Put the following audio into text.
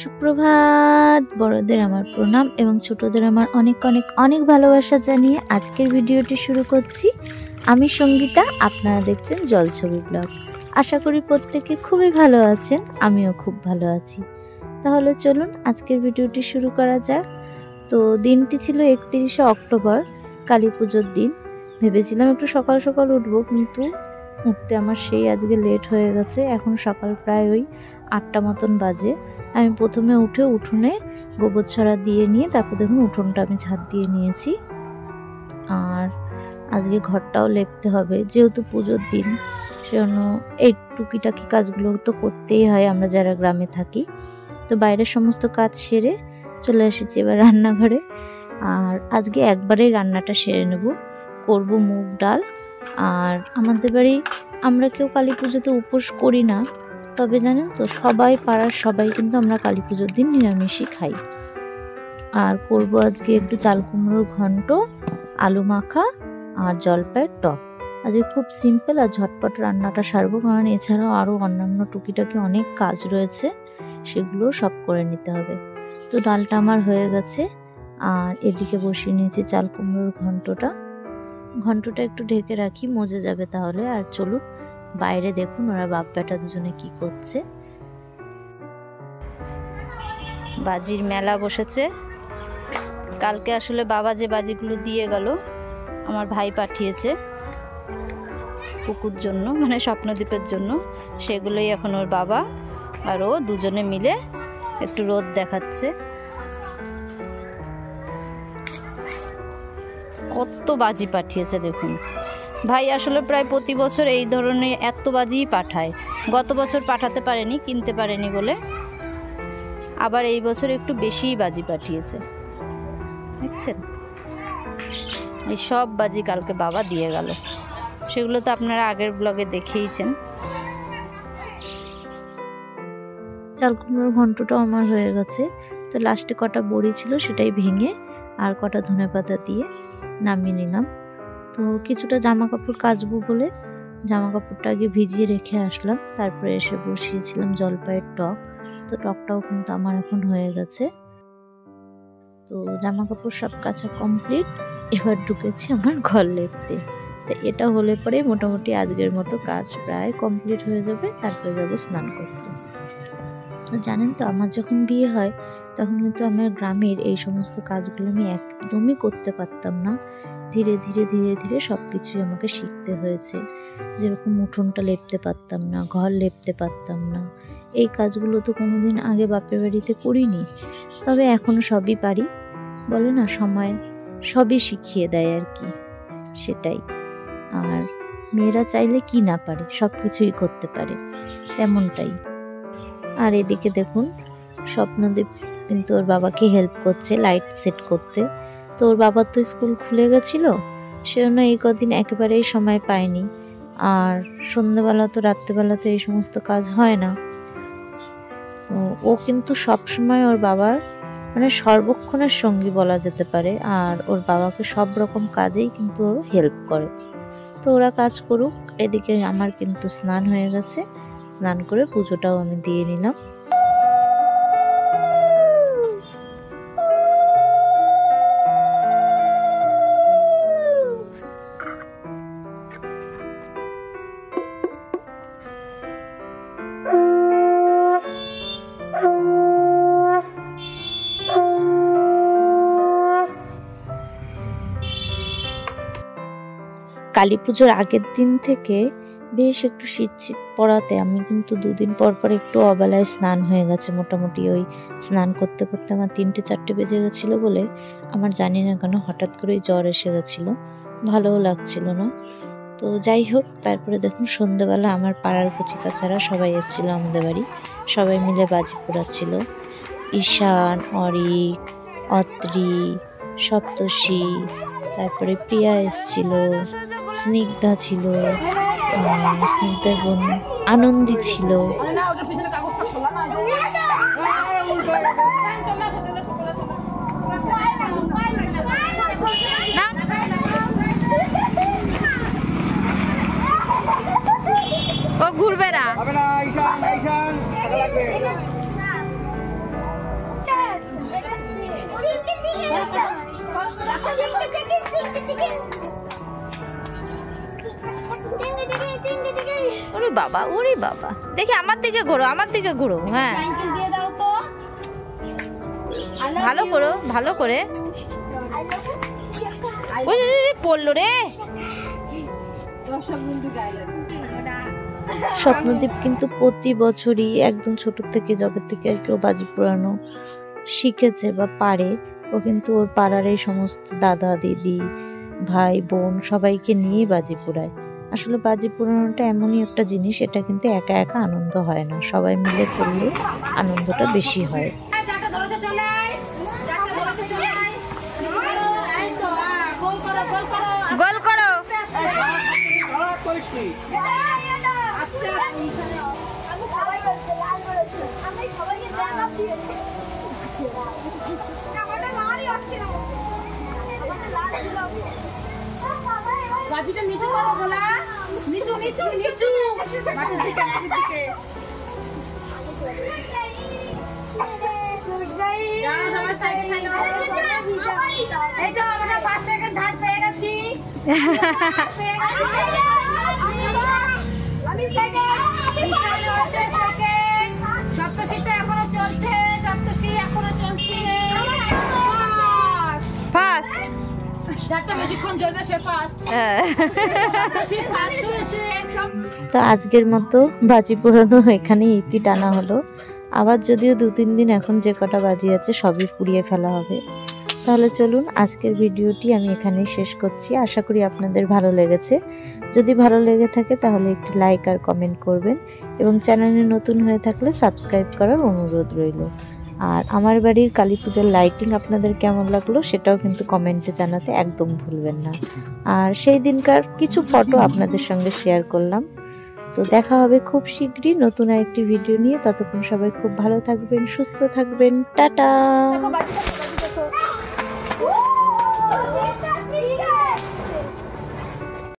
সুপ্রভাত। বড়দের আমার প্রণাম এবং ছোটদের আমার অনেক অনেক অনেক ভালোবাসা জানিয়ে আজকের ভিডিওটি শুরু করছি। আমি সঙ্গীতা, আপনারা দেখছেন জলছবি ব্লগ। আশা করি প্রত্যেকে খুবই ভালো আছেন, আমিও খুব ভালো আছি। তাহলে চলুন আজকের ভিডিওটি শুরু করা যাক। তো দিনটি ছিল 31শে অক্টোবর, কালী পুজোর দিন। ভেবেছিলাম একটু সকাল সকাল উঠবো, কিন্তু উঠতে আমার সেই আজকে লেট হয়ে গেছে। এখন সকাল প্রায় ওই 8টা মতন বাজে। আমি প্রথমে উঠে উঠোনে গোবর ছড়া দিয়ে নিয়ে তারপর দেখুন উঠোনটা আমি ঝাঁট দিয়ে নিয়েছি। আর আজকে ঘরটাও লেপতে হবে, যেহেতু পুজোর দিন সেজন্য এই টুকিটাকি কাজগুলো তো করতেই হয় আমরা যারা গ্রামে থাকি। তো বাইরের সমস্ত কাজ সেরে চলে এসেছি এবার রান্নাঘরে। আর আজকে একবারেই রান্নাটা সেরে নেব। করব মুগ ডাল। আর আমাদের বাড়ি আমরা কেউ কালী পুজোতে উপোস করি না, তবে জানেন তো সবাই পাড়ার সবাই কিন্তু আমরা কালী পুজোর দিন নিরামিষই খাই। আর করব আজকে একটু চাল কুমড়োর ঘন্ট, আলু মাখা আর জলপাইয়ের টক। আজকে খুব সিম্পল আর ঝটপট রান্নাটা সারবো, কারণ এছাড়াও আরও অন্যান্য টুকিটাকি অনেক কাজ রয়েছে, সেগুলো সব করে নিতে হবে। তো ডালটা আমার হয়ে গেছে, আর এদিকে বসিয়ে নিয়েছি চাল কুমড়োর ঘন্টটা একটু ঢেকে রাখি, মজে যাবে তাহলে। আর চলুন বাইরে দেখুন ওরা বাপ বেটা দুজনে কি করছে। বাজির মেলা বসেছে। কালকে আসলে বাবা যে বাজিগুলো দিয়ে গেল আমার ভাই পাঠিয়েছে পুকুর জন্য, মানে স্বপ্নদ্বীপের জন্য, সেগুলোই এখন ওর বাবা আর ও দুজনে মিলে একটু রোদ দেখাচ্ছে। কত বাজি পাঠিয়েছে দেখুন। ভাই আসলে প্রায় প্রতি বছর এই ধরনের এত বাজিই পাঠায়। গত বছর পাঠাতে পারেনি, কিনতে পারেনি বলে, আবার এই বছর একটু বেশিই বাজি পাঠিয়েছে। দেখছেন, এই সব বাজি কালকে বাবা দিয়ে গেল। সেগুলো তো আপনারা আগের ব্লগে দেখেইছেন। চাল কুমড়োর ঘন্টটাও আমার হয়ে গেছে। তো লাস্টে কটা বড়ি ছিল সেটাই ভেঙে আর কটা ধনেপাতা দিয়ে নামিয়ে নিলাম। তো কিছুটা জামা কাপড় কাচবো বলে জামা কাপড়টা আগে ভিজিয়ে রেখে আসলাম, তারপরে এসে বসিয়েছিলাম জলপাইয়ের টক। তো টকটাও কিন্তু আমার এখন হয়ে গেছে। তো জামা কাপড় সব কাচা কমপ্লিট, এবার ঢুকেছি আমার ঘর লেপতে। তো এটা হলে পরে মোটামুটি আজকের মতো কাজ প্রায় কমপ্লিট হয়ে যাবে, তারপরে যাবো স্নান করতে। তো জানেন তো আমার যখন বিয়ে হয় তখন কিন্তু আমার গ্রামের এই সমস্ত কাজগুলো আমি একদমই করতে পারতাম না। ধীরে ধীরে ধীরে ধীরে সব কিছুই আমাকে শিখতে হয়েছে। যেরকম উঠোনটা লেপতে পারতাম না, ঘর লেপতে পারতাম না, এই কাজগুলো তো কোনোদিন আগে বাপের বাড়িতে করিনি। তবে এখনো সবই পারি, বলে না সময় সবই শিখিয়ে দেয় আর কি, সেটাই। আর মেয়েরা চাইলে কি না পারে, সব কিছুই করতে পারে, তেমনটাই। আর এদিকে দেখুন স্বপ্নদ্বীপ কিন্তু ওর বাবাকে হেল্প করছে লাইট সেট করতে। তো ওর বাবার তো স্কুল খুলে গেছিলো, সেজন্য এই কদিন একেবারেই সময় পায়নি। আর সন্ধ্যেবেলা তো রাত্রেবেলা তো এই সমস্ত কাজ হয় না। ও কিন্তু সবসময় ওর বাবার মানে সর্বক্ষণের সঙ্গী বলা যেতে পারে, আর ওর বাবাকে সব রকম কাজেই কিন্তু ও হেল্প করে। তো ওরা কাজ করুক, এদিকে আমার কিন্তু স্নান হয়ে গেছে। স্নান করে পুজোটাও আমি দিয়ে নিলাম। কালী পুজোর আগের দিন থেকে বেশ একটু শীত শীত পড়াতে আমি কিন্তু 2 দিন পর পর একটু অবেলায় স্নান হয়ে গেছে। মোটামুটি ওই স্নান করতে করতে আমার 3টে-4টে বেজে গেছিলো বলে আমার জানি না কেন হঠাৎ করেই জ্বর এসে গেছিলো, ভালোও লাগছিল না। তো যাই হোক, তারপরে দেখুন সন্ধ্যেবেলা আমার পাড়ার কচিকাচারা সবাই এসেছিলো আমাদের বাড়ি, সবাই মিলে বাজি পোড়াচ্ছিল। ঈশান, অরিক, অত্রি, সপ্তর্ষি, তারপরে প্রিয়া এসেছিল, স্নিগ্ধা ছিল, স্নিগ্ধার বোন আনন্দী ছিল। ও ঘুরবে না। বাবা, ওরে বাবা, দেখি আমার দিকে ঘোরো, আমার দিকে ঘোরো। হ্যাঁ, ভালো করো, ভালো করে। পড়লো রে। স্বপ্নদীপ কিন্তু প্রতি বছরই একদম ছোট থেকে, যবে থেকে আর কেউ বাজি পোড়ানো শিখেছে বা পারে, ও কিন্তু ওর পাড়ার এই সমস্ত দাদা দিদি ভাই বোন সবাইকে নিয়েই বাজি পোড়ায়। আসলে বাজি পোড়ানোটা এমনই একটা জিনিস, এটা কিন্তু একা একা আনন্দ হয় না, সবাই মিলে করলে আনন্দটা বেশি হয়। গোল করো। বাজিটা নিচু করো বলা, নিচু নিচু নিচু, বাজির দিকে, বাজির দিকে। যাও সবাই সাইডে খেলো। এই তো আমরা 5 সেকেন্ড ধার পেয়ে গেছি। আমি সেকেন্ড। সপ্তশীটা এখনো চলছে, সপ্তশী এখনো চলছে। ফার্স্ট। যারটা বেশিক্ষণ জ্বলবে সে ফার্স্ট। সে ফার্স্ট হয়েছে। তো আজকের মতো বাজি পোড়ানো এখানেই ইতি টানা হলো। আবার যদিও 2-3 দিন এখন যে কটা বাজি আছে সবই পুড়িয়ে ফেলা হবে। তাহলে চলুন আজকের ভিডিওটি আমি এখানেই শেষ করছি। আশা করি আপনাদের ভালো লেগেছে। যদি ভালো লেগে থাকে তাহলে একটি লাইক আর কমেন্ট করবেন, এবং চ্যানেলে নতুন হয়ে থাকলে সাবস্ক্রাইব করার অনুরোধ রইল। আর আমার বাড়ির কালী পুজোর লাইটিং আপনাদের কেমন লাগলো সেটাও কিন্তু কমেন্টে জানাতে একদম ভুলবেন না। আর সেই দিনকার কিছু ফটো আপনাদের সঙ্গে শেয়ার করলাম। তো দেখা হবে খুব শীঘ্রই নতুন আরেকটি ভিডিও নিয়ে। ততক্ষণ সবাই খুব ভালো থাকবেন, সুস্থ থাকবেন। টাটা।